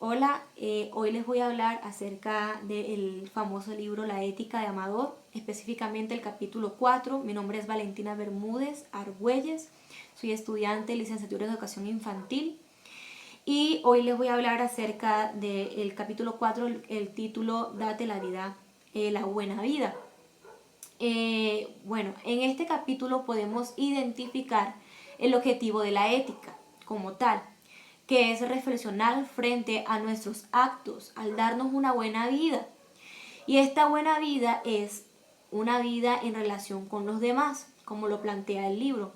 Hola, hoy les voy a hablar acerca del famoso libro La Ética de Amador, específicamente el capítulo 4. Mi nombre es Valentina Bermúdez Argüelles, soy estudiante de licenciatura en Educación Infantil y hoy les voy a hablar acerca del capítulo 4, el título Date la vida, la buena vida. Bueno, en este capítulo podemos identificar el objetivo de la ética como tal, que es reflexionar frente a nuestros actos al darnos una buena vida. Y esta buena vida es una vida en relación con los demás, como lo plantea el libro,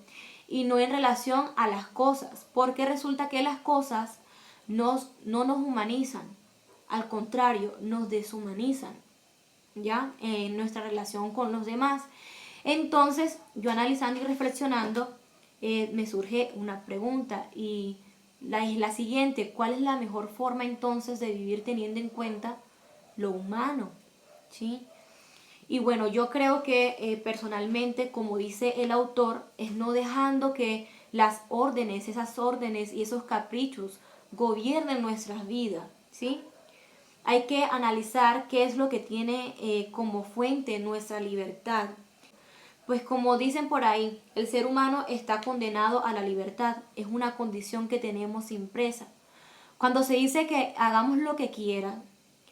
y no en relación a las cosas, porque resulta que las cosas no nos humanizan, al contrario, nos deshumanizan, ¿ya? En nuestra relación con los demás. Entonces, yo analizando y reflexionando, me surge una pregunta y es la siguiente: ¿cuál es la mejor forma entonces de vivir teniendo en cuenta lo humano? ¿Sí? Y bueno, yo creo que personalmente, como dice el autor, es no dejando que esas órdenes y esos caprichos gobiernen nuestras vidas, ¿sí? Hay que analizar qué es lo que tiene como fuente nuestra libertad. Pues como dicen por ahí, el ser humano está condenado a la libertad, es una condición que tenemos impresa. Cuando se dice que hagamos lo que quieran,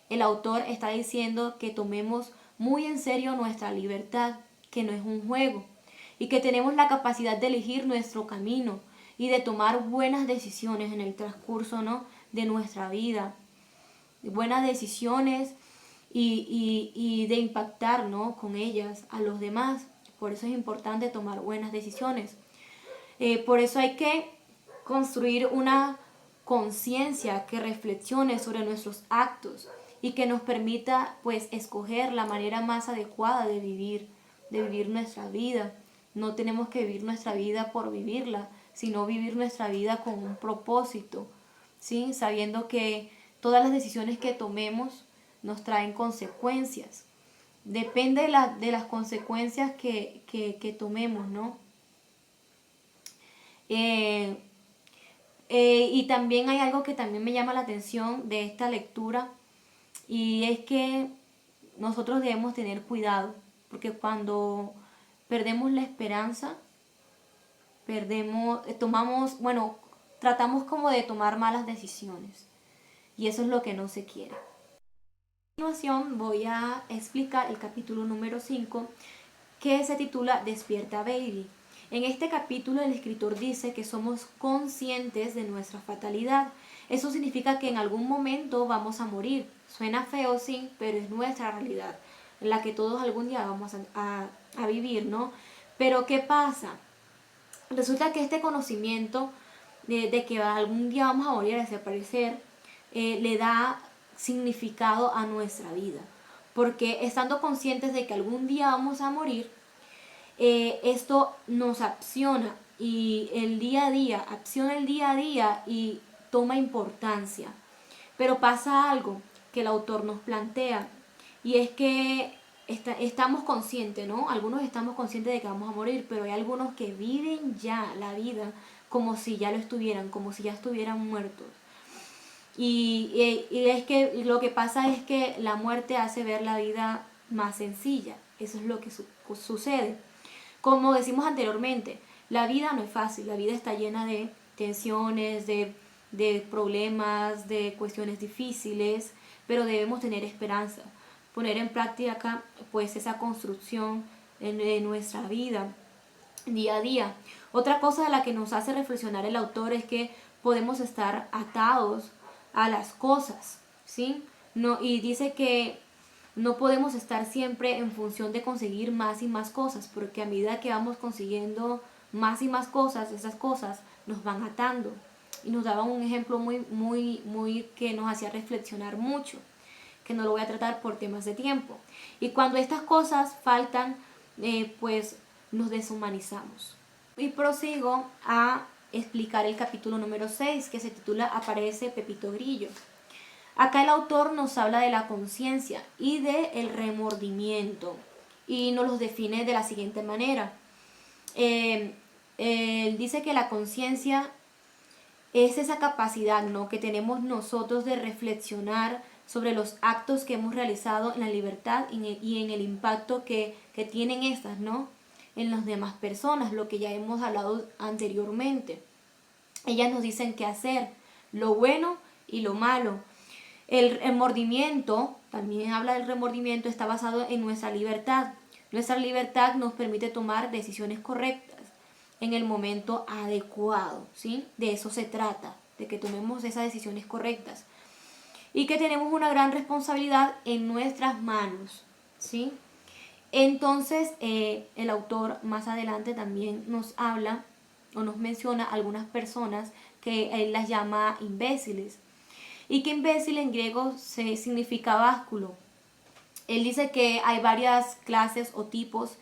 el autor está diciendo que tomemos muy en serio nuestra libertad, que no es un juego, y que tenemos la capacidad de elegir nuestro camino y de tomar buenas decisiones en el transcurso, ¿no?, de nuestra vida. Buenas decisiones y de impactar, ¿no?, con ellas a los demás. Por eso es importante tomar buenas decisiones. Por eso hay que construir una conciencia que reflexione sobre nuestros actos y que nos permita, pues, escoger la manera más adecuada de vivir nuestra vida. No tenemos que vivir nuestra vida por vivirla, sino vivir nuestra vida con un propósito, ¿sí? Sabiendo que todas las decisiones que tomemos nos traen consecuencias. Depende de las consecuencias que tomemos, ¿no? Eh, y también hay algo que también me llama la atención de esta lectura, y es que nosotros debemos tener cuidado, porque cuando perdemos la esperanza, tratamos como de tomar malas decisiones, y eso es lo que no se quiere. A continuación voy a explicar el capítulo número 5, que se titula Despierta Baby. En este capítulo el escritor dice que somos conscientes de nuestra fatalidad. Eso significa que en algún momento vamos a morir. Suena feo, sí, pero es nuestra realidad, en la que todos algún día vamos a vivir, ¿no? Pero ¿qué pasa? Resulta que este conocimiento de que algún día vamos a morir, a desaparecer, le da significado a nuestra vida. Porque estando conscientes de que algún día vamos a morir, esto nos acciona y acciona el día a día y toma importancia. Pero pasa algo que el autor nos plantea, y es que estamos conscientes, ¿no? Algunos estamos conscientes de que vamos a morir, pero hay algunos que viven ya la vida como si ya lo estuvieran, como si ya estuvieran muertos. Y es que lo que pasa es que la muerte hace ver la vida más sencilla. Eso es lo que sucede. Como decimos anteriormente, la vida no es fácil, la vida está llena de tensiones, de problemas, de cuestiones difíciles, pero debemos tener esperanza, poner en práctica pues esa construcción en nuestra vida día a día. Otra cosa de la que nos hace reflexionar el autor es que podemos estar atados a las cosas, ¿sí? No, y dice que no podemos estar siempre en función de conseguir más y más cosas, porque a medida que vamos consiguiendo más y más cosas, esas cosas nos van atando. Y nos daba un ejemplo muy que nos hacía reflexionar mucho, que no lo voy a tratar por temas de tiempo. Y cuando estas cosas faltan, pues nos deshumanizamos. Y prosigo a explicar el capítulo número 6, que se titula Aparece Pepito Grillo. Acá el autor nos habla de la conciencia y del remordimiento, y nos los define de la siguiente manera. Él dice que la conciencia es esa capacidad, ¿no?, que tenemos nosotros de reflexionar sobre los actos que hemos realizado en la libertad y en el impacto que tienen estas, ¿no?, en las demás personas, lo que ya hemos hablado anteriormente. Ellas nos dicen qué hacer, lo bueno y lo malo. El remordimiento, también habla del remordimiento, está basado en nuestra libertad. Nuestra libertad nos permite tomar decisiones correctas en el momento adecuado, ¿sí? De eso se trata, de que tomemos esas decisiones correctas. Y que tenemos una gran responsabilidad en nuestras manos, ¿sí? Entonces, el autor más adelante también nos habla o nos menciona algunas personas que él las llama imbéciles. Y que imbécil en griego significa básculo. Él dice que hay varias clases o tipos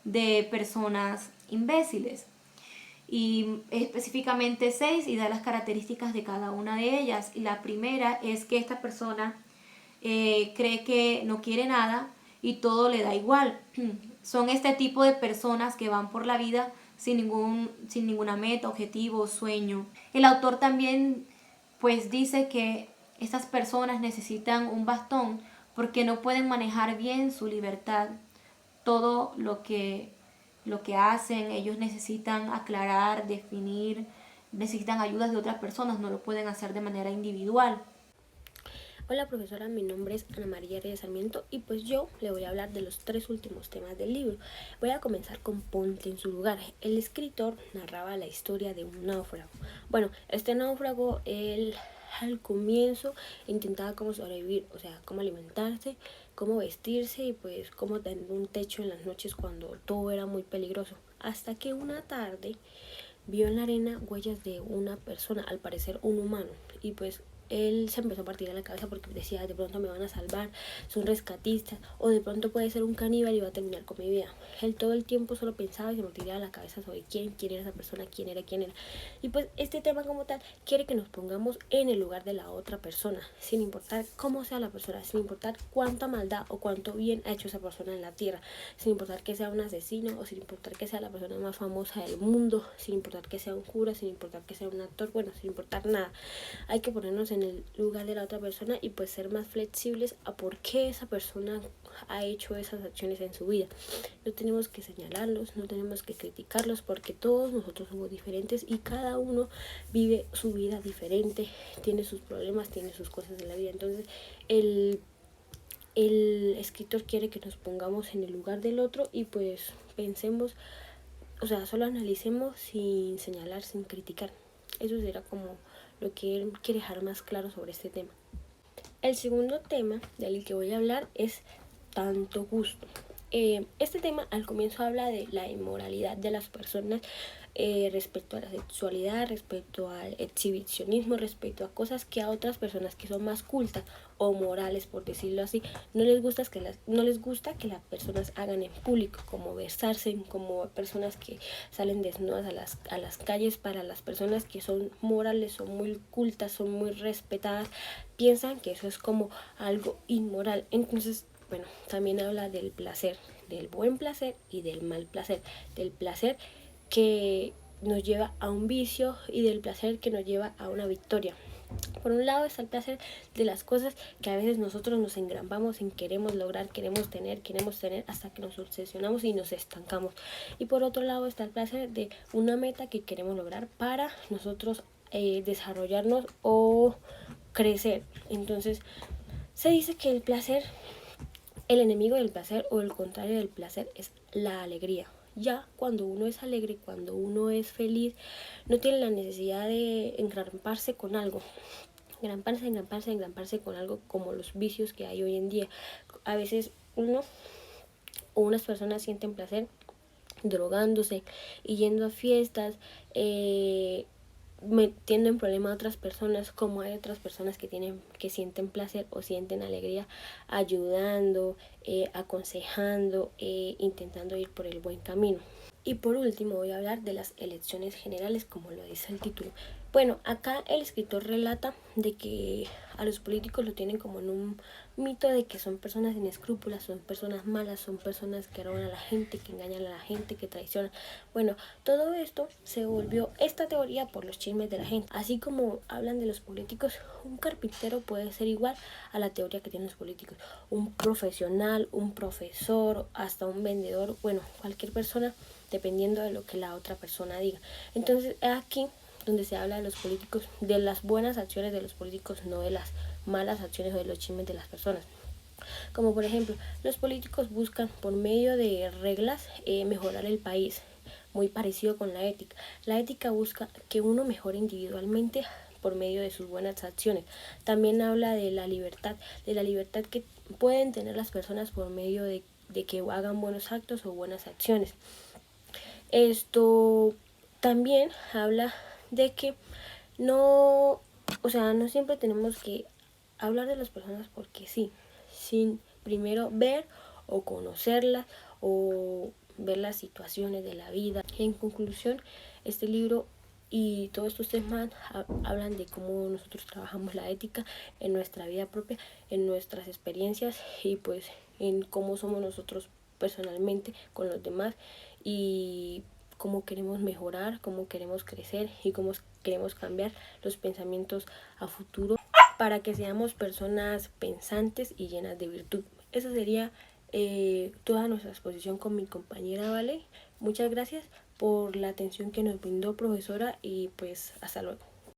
de personas imbéciles. Y específicamente 6 y da las características de cada una de ellas. Y la primera es que esta persona cree que no quiere nada y todo le da igual. Son este tipo de personas que van por la vida sin ninguna meta, objetivo, sueño. El autor también pues dice que estas personas necesitan un bastón porque no pueden manejar bien su libertad. Todo lo que hacen, ellos necesitan aclarar, definir, necesitan ayudas de otras personas, no lo pueden hacer de manera individual. Hola profesora, mi nombre es Ana María Reyes Sarmiento y pues yo le voy a hablar de los 3 últimos temas del libro. Voy a comenzar con Ponte en su lugar. El escritor narraba la historia de un náufrago. Bueno, este náufrago, él al comienzo intentaba cómo sobrevivir, o sea, cómo alimentarse, cómo vestirse y pues cómo tener un techo en las noches cuando todo era muy peligroso. Hasta que una tarde vio en la arena huellas de una persona, al parecer un humano, y pues él se empezó a partir a la cabeza porque decía, de pronto me van a salvar, son rescatistas, o de pronto puede ser un caníbal y va a terminar con mi vida. Él todo el tiempo solo pensaba y se partirá a la cabeza sobre quién era esa persona, quién era. Y pues este tema como tal quiere que nos pongamos en el lugar de la otra persona, sin importar cómo sea la persona, sin importar cuánta maldad o cuánto bien ha hecho esa persona en la tierra, sin importar que sea un asesino o sin importar que sea la persona más famosa del mundo, sin importar que sea un cura, sin importar que sea un actor, bueno, sin importar nada. Hay que ponernos en el lugar de la otra persona y pues ser más flexibles a por qué esa persona ha hecho esas acciones en su vida. No tenemos que señalarlos, no tenemos que criticarlos porque todos nosotros somos diferentes y cada uno vive su vida diferente, tiene sus problemas, tiene sus cosas en la vida. Entonces el escritor quiere que nos pongamos en el lugar del otro y pues pensemos, o sea, solo analicemos sin señalar, sin criticar. Eso será como lo que él quiere dejar más claro sobre este tema. El segundo tema del que voy a hablar es tanto gusto. Este tema al comienzo habla de la inmoralidad de las personas respecto a la sexualidad, respecto al exhibicionismo, respecto a cosas que a otras personas que son más cultas o morales, por decirlo así, no les gusta que las personas hagan en público, como besarse, como personas que salen desnudas a las calles. Para las personas que son morales, son muy cultas, son muy respetadas, piensan que eso es como algo inmoral. Entonces, bueno, también habla del placer, del buen placer y del mal placer, del placer que nos lleva a un vicio y del placer que nos lleva a una victoria. Por un lado está el placer de las cosas que a veces nosotros nos engrambamos en queremos lograr, queremos tener hasta que nos obsesionamos y nos estancamos. Y por otro lado está el placer de una meta que queremos lograr para nosotros desarrollarnos o crecer. Entonces se dice que el enemigo del placer o el contrario del placer es la alegría. Ya cuando uno es alegre, cuando uno es feliz, no tiene la necesidad de engramparse con algo. Engramparse con algo como los vicios que hay hoy en día. A veces uno o unas personas sienten placer drogándose y yendo a fiestas, metiendo en problema a otras personas, como hay otras personas que sienten placer o sienten alegría ayudando, aconsejando, intentando ir por el buen camino. Y por último voy a hablar de las elecciones generales, como lo dice el título. Bueno, acá el escritor relata de que a los políticos lo tienen como en un mito de que son personas inescrúpulas, son personas malas, son personas que roban a la gente, que engañan a la gente, que traicionan. Bueno, todo esto se volvió esta teoría por los chismes de la gente. Así como hablan de los políticos, un carpintero puede ser igual a la teoría que tienen los políticos. Un profesional, un profesor, hasta un vendedor, bueno, cualquier persona dependiendo de lo que la otra persona diga. Entonces aquí donde se habla de los políticos, de las buenas acciones de los políticos, no de las malas acciones o de los chismes de las personas. Como por ejemplo, los políticos buscan por medio de reglas mejorar el país, muy parecido con la ética. La ética busca que uno mejore individualmente por medio de sus buenas acciones. También habla de la libertad que pueden tener las personas por medio de que hagan buenos actos o buenas acciones. Esto también habla de que no siempre tenemos que hablar de las personas porque sí, sin primero ver o conocerlas o ver las situaciones de la vida. En conclusión, este libro y todos estos temas hablan de cómo nosotros trabajamos la ética en nuestra vida propia, en nuestras experiencias y pues en cómo somos nosotros personalmente con los demás y cómo queremos mejorar, cómo queremos crecer y cómo queremos cambiar los pensamientos a futuro para que seamos personas pensantes y llenas de virtud. Esa sería toda nuestra exposición con mi compañera Vale. Muchas gracias por la atención que nos brindó, profesora, y pues hasta luego.